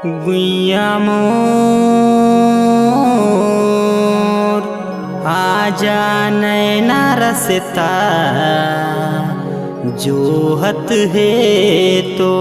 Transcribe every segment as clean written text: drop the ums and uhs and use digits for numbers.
गुइया मोर आजा नैना रसता जोहत है तो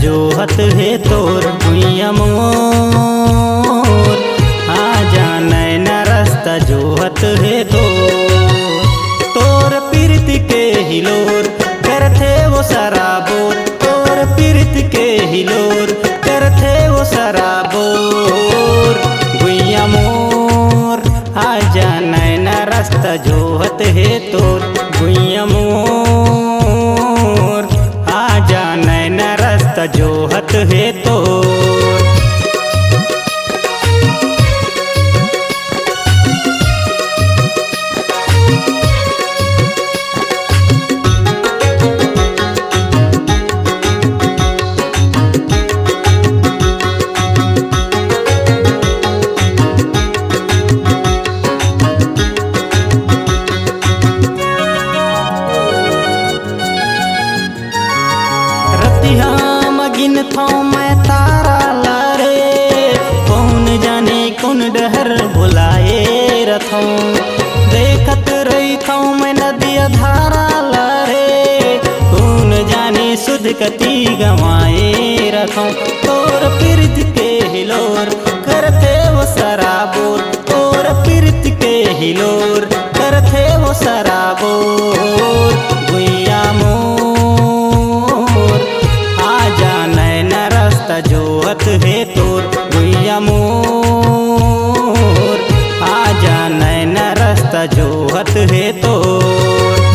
जोहत है तोर गुइया मोर आजा नैना रास्ता जोहत है तोर पीरत के हिलोर करथे वो शराबोर तोर पीरत के हिलोर करथे वो शराबोर गुइया मोर आजा नैना रास्ता जोहत है तोर गुइया मोर आजा नैना रास्ता जोहत है तोर मगिन थो मैं तारा लारे कौन जाने कौन डहर बुलाए रथो देखत रही थो मैं नदिया धारा लारे कौन जाने सुध कती गवाए रथो तोर पीरत के हिलोर करथे वो शराबोर तोर पीरत के हिलोर करथे वो शराबोर गुइया मोर आजा नैना रास्ता जोहत है तोर गुइया मोर आजा नैना रास्ता जोहत है तोर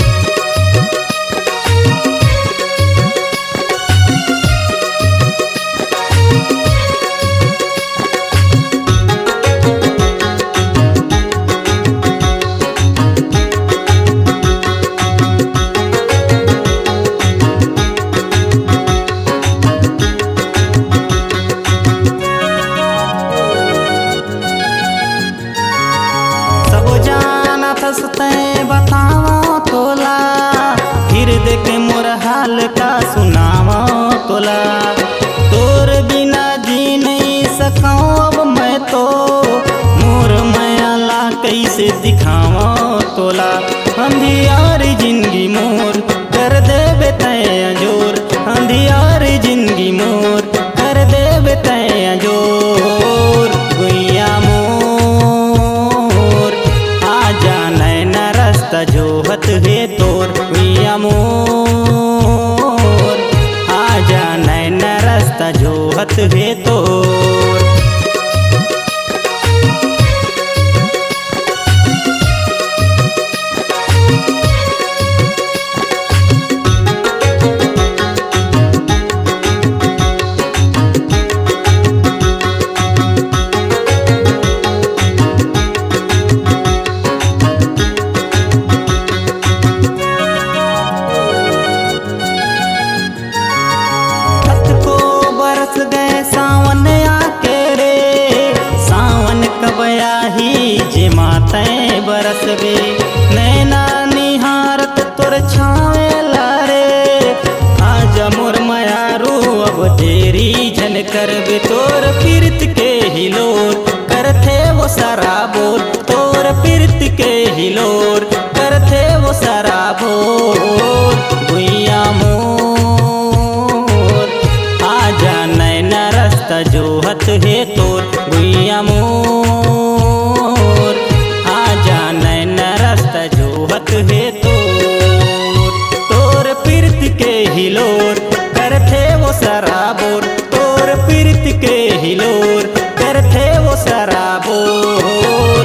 बतावा तोला फिर देख मोर हाल का सुनावा तोला तोर बिना जी नहीं सकाऊं अब मैं तो मोर मायाला कैसे दिखावा तोला अंधियार जिंदगी मोर कर देबे तैया जोर अंधियार जिंदगी मोर कर देबे तैया जोर गुइया मोर आजा नैना रास्ता जोहत है तोर गुइया मोर आजा नैना रास्ता जोहत है तोर सावन आके रे सावन कबया ही जे माते बरस बे नैना निहारत तोर छावे लारे आजा मोर मयारू अब तेरी झन करबे तोर पीरत के हिलोर करथे वो शराबोर तोर पीरत के हिलोर करथे वो शराबोर गुइया मोर आजा नैना रास्ता जोहत है तोर गुइया मोर आजा नैना रास्ता जोहत है तोर पीरत के हिलोर करथे वो शराबोर तोर पीरत के हिलोर करथे वो शराबोर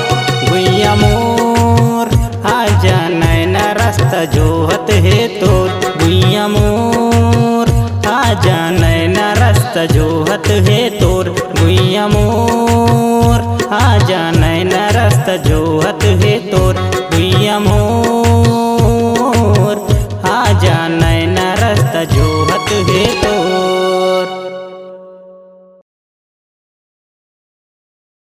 रास्ता जोहत है तोर गुइया मोर आजा नैना रास्ता जोहत है तोर गुइया मोर आजा नैना रास्ता जोहत है तोर